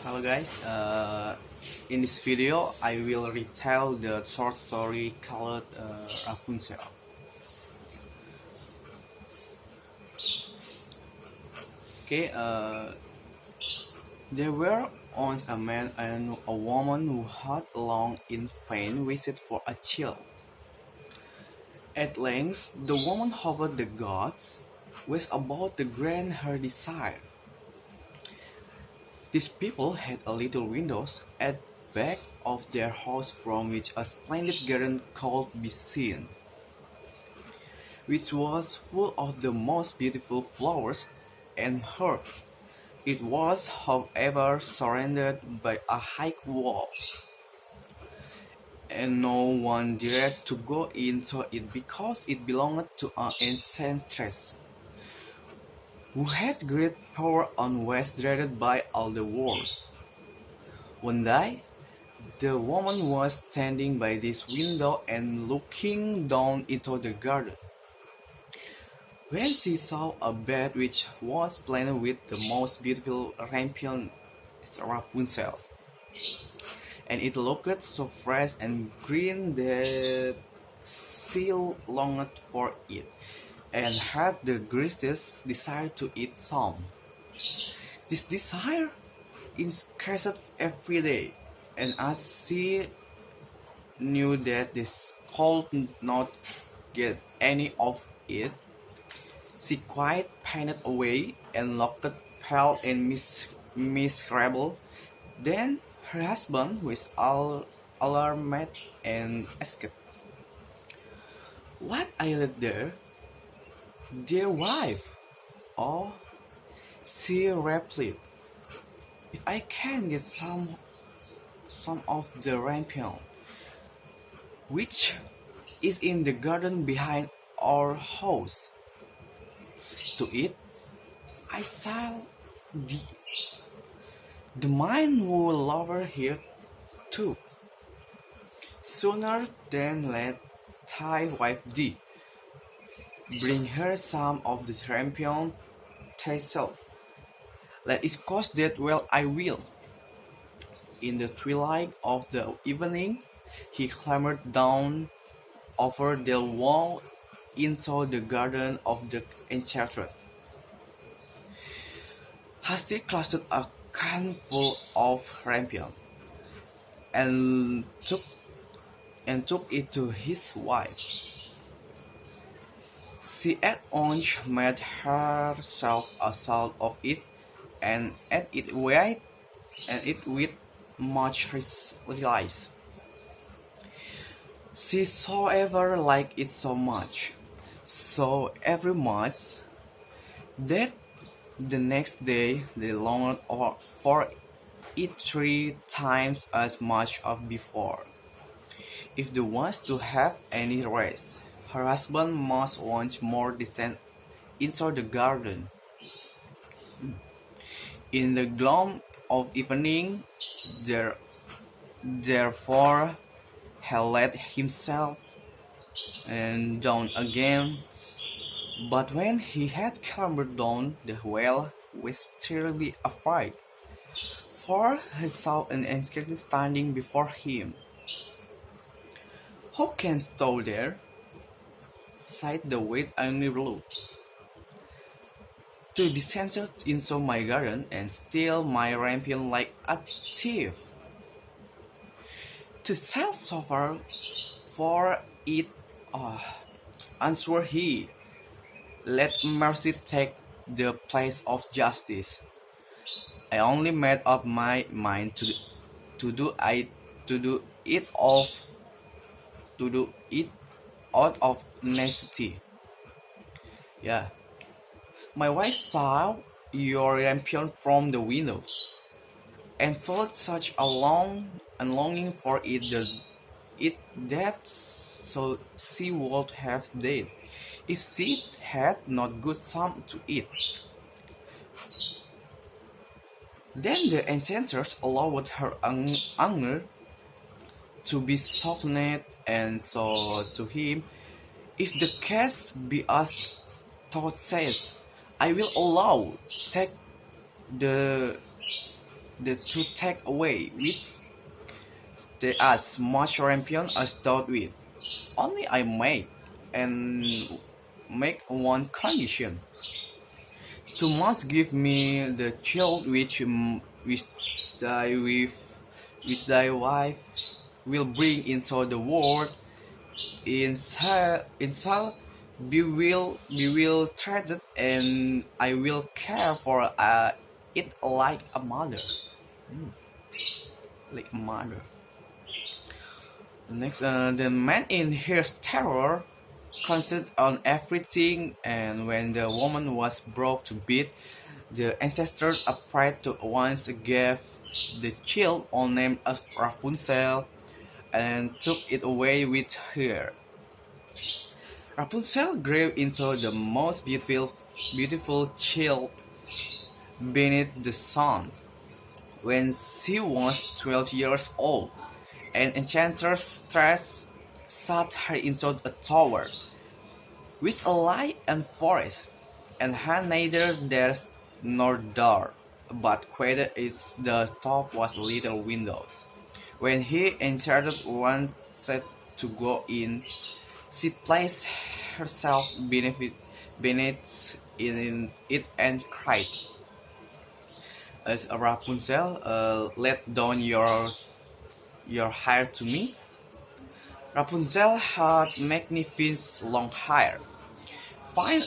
Hello guys, in this video I will retell the short story called Rapunzel. Okay, there were once a man and a woman who had long in vain wished for a child. At length, the woman hoped the gods was about to grant her desire. These people had a little windows at back of their house from which a splendid garden could be seen, which was full of the most beautiful flowers and herbs. It was, however, surrounded by a high wall, and no one dared to go into it because it belonged to an enchantress, who had great power and was dreaded by all the world. One day, the woman was standing by this window and looking down into the garden, when she saw a bed which was planted with the most beautiful rampion Rapunzel, and it looked so fresh and green that she longed for it, and had the greatest desire to eat some. This desire increased every day, and as she knew that this could not get any of it, she quite pined away and looked pale and miserable. Then her husband was alarmed and asked, "What ailed there, dear wife?" "Oh," she replied, "if I can get some of the rampion, which is in the garden behind our house, to eat, I shall die. The mine will lower here too. Sooner than let thy wife die. Bring her some of the rampion thyself. Let it cost that well I will." In the twilight of the evening, he clambered down over the wall into the garden of the enchantress. Hasty clutched a handful of rampion and took it to his wife. She at once made herself a salt of it and ate it with much relish. She so ever liked it so much, so every much, that the next day they longed for it 3 times as much as before. If they was to have any rest, her husband must once more descend into the garden. In the gloom of evening, therefore, he let himself and down again. But when he had clambered down, the whale was terribly afraid, for he saw an enchantress standing before him. "How canst thou there?" said the wit angrily, "to descend into my garden and steal my rampion like a thief?" "To sell so far for it, answered he. "Let mercy take the place of justice. I only made up my mind to do I to do it of to do it out of necessity. Yeah, my wife saw your rampion from the window, and felt such a longing for that so she would have died if she had not got some to eat." Then the enchantress allowed her anger to be softened, and so to him, "If the case be as thou sayest, I will allow take the the to take away with the as much champion as thought with. Only I and make one condition. You must give me the child thy with which thy wife will bring into the world. In shall be will treat it, and I will care for it like a mother. Like a mother. The man in his terror counted on everything, and when the woman was brought to bed, the ancestors afraid to once gave the child all named as Rapunzel and took it away with her. Rapunzel grew into the most beautiful child beneath the sun. When she was 12 years old, an enchantress sat her into a tower, which lay in forest, and had neither desk nor door, but quite its the top was little windows. When he enchanted wanted to go in, she placed herself beneath in it and cried, as Rapunzel, let down your hair to me. Rapunzel had magnificent long hair, fine,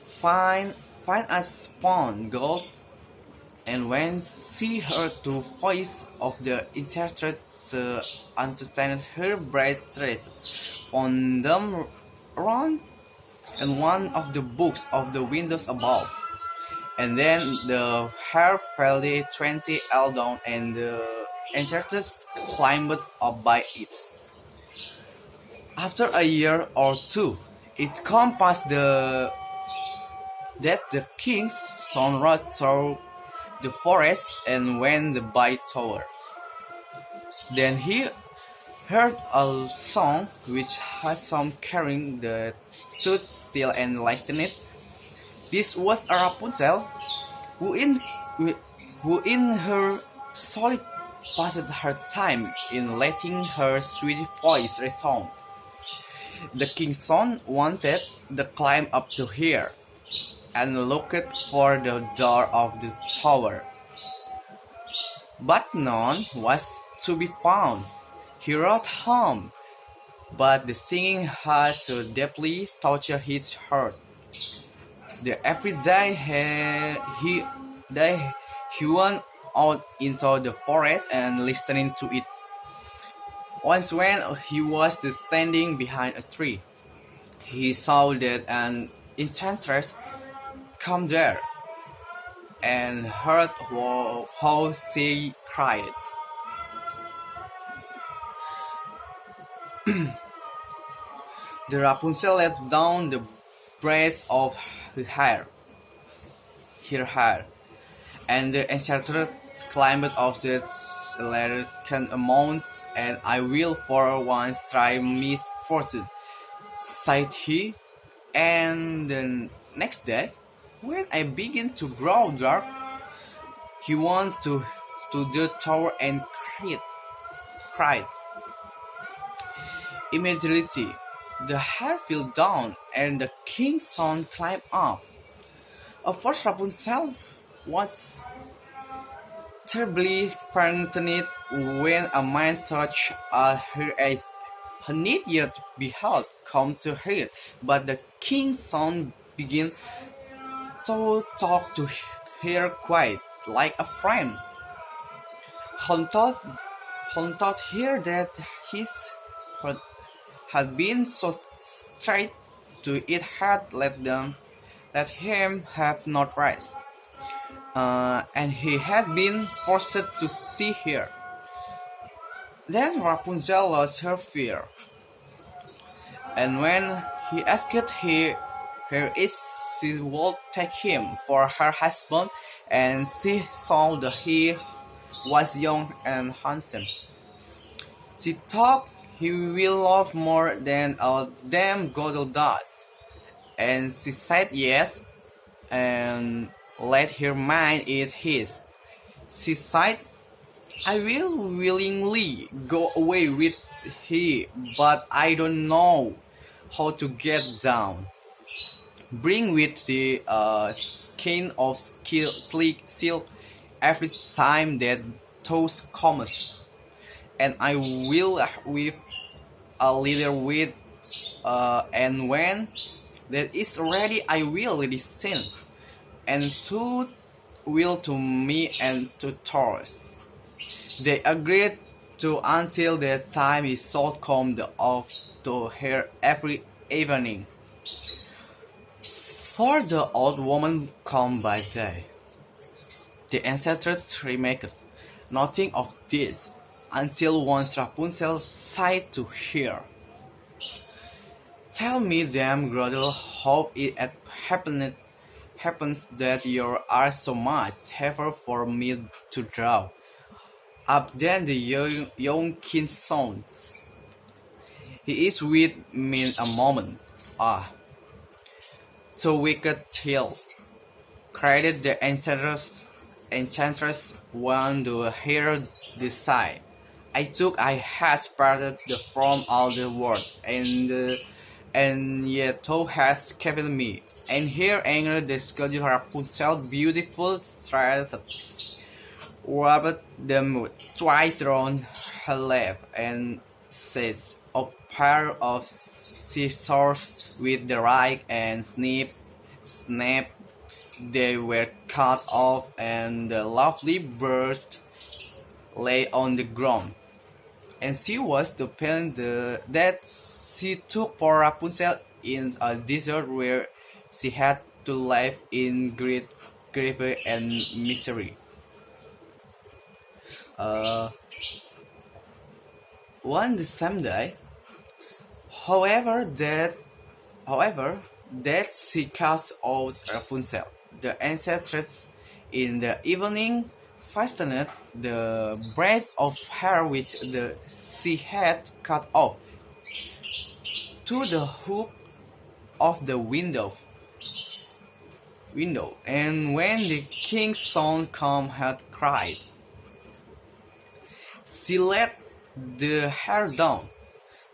fine, fine as spun gold, and when she heard the voice of the enchantress, understand her bright stress on them around and one of the books of the windows above. And then the hair fell 20 L down, and the enchantress climbed up by it. After a year or two, it come past that the king's son rode through the forest and went by tower. Then he heard a song which had some carrying that stood still and listened. This was a Rapunzel, who in who in her solitude passed her time in letting her sweet voice resound. The king's son wanted to climb up to her, and looked for the door of the tower, but none was to be found. He rode home, but the singing had so deeply touched his heart that every day he went out into the forest and listening to it. Once when he was standing behind a tree, he saw that an enchantress come there, and heard how she cried. The Rapunzel let down the braids of her hair, and the enchantress climbed off the ladder can amount, and I will for once try me fortune, sighed he. And the next day, when I began to grow dark, he went to the tower and cried. Immediately, the hair fell down, and the king's son climbed up. At first, Rapunzel was terribly frightened when a man such as her as her need yet beheld come to her. But the king's son began to talk to her quite like a friend. He told her that his heart had been so straight to it had let him have no rest, and he had been forced to see her. Then Rapunzel lost her fear, and when he asked her if she would take him for her husband, and she saw that he was young and handsome, she thought he will love more than a damn god does, and she said yes, and let her mind eat his. She sighed. I will willingly go away with he, but I don't know how to get down. Bring with the skin of sleek silk every time that toast comes, and I will weave a little with, and when that is ready, I will listen, and to will to me and to Taurus. They agreed to until the time he should come off to her every evening. For the old woman come by day. The ancestors remarked nothing of this until once Rapunzel sighed to her. Tell me then, Gretel, how it happens that you are so much heavier for me to draw up than the young king's son. He is with me a moment. Ah, so wicked chill, cried the enchantress when to hear the sigh. I had parted from all the world, and yet thou hast kept me. And here angered the scolded Rapunzel, beautiful tresses, rubbed them twice round her lap, and says, a pair of scissors with the right, and snap, they were cut off, and the lovely bird lay on the ground. And she was to pen that she took for Rapunzel in a desert where she had to live in great grief and misery. Uh, One the same day, however, that she cast out Rapunzel, the ancestors, in the evening fastened the braids of hair which she had cut off to the hook of the window, and when the king's son come had cried, she let the hair down.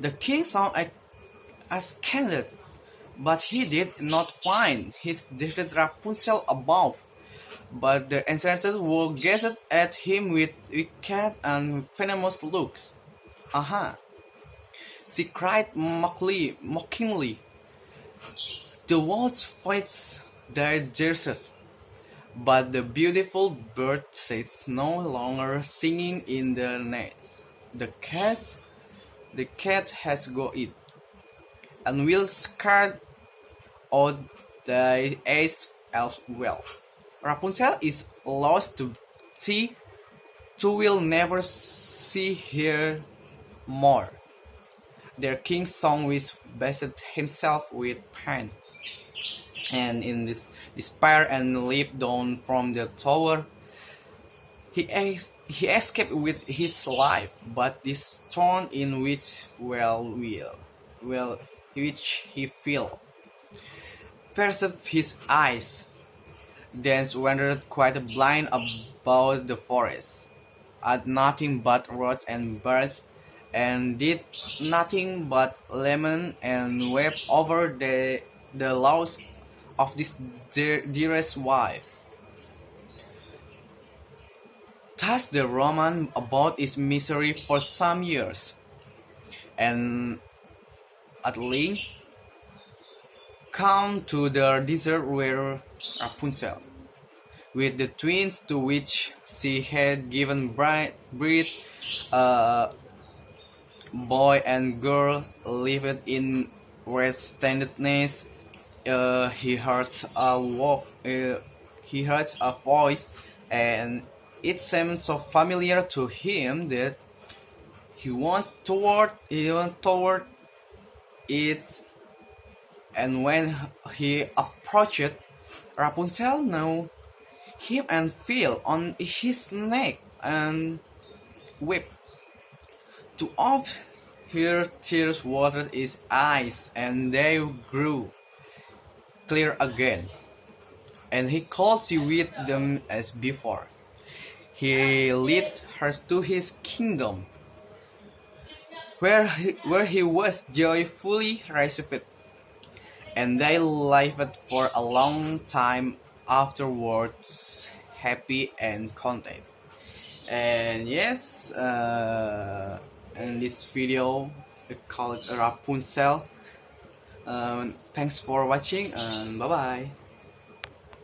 The king's son asked, but he did not find his deserted Rapunzel above. But the enchanted would gazed at him with wicked and venomous looks. Aha! She cried mockingly. The wolves fight their jerseys, but the beautiful bird sits no longer singing in the nest. The cat has got it, and will scare out the ace as well. Rapunzel is lost to sea, to will never see her more. Their king's son which bested himself with pain, and in this despair and leaped down from the tower. He escaped with his life, but this storm in which which he fell, pierced his eyes. Then wandered quite blind about the forest, at nothing but roots and birds, and did nothing but lament and weep over the loss of this dearest wife. Thus the Roman about its misery for some years, and at length come to the desert where Rapunzel, with the twins to which she had given breath, boy and girl, lived in wretchedness. He heard a voice, and it seemed so familiar to him that he went toward it, and when he approached, Rapunzel knew him and fell on his neck and wept. Two of her tears watered his eyes, and they grew clear again, and he called she with them as before. He led her to his kingdom, where he was joyfully received, and they lived for a long time afterwards, happy and content. And yes, in this video, we call it Rapunzel. Thanks for watching, and bye bye.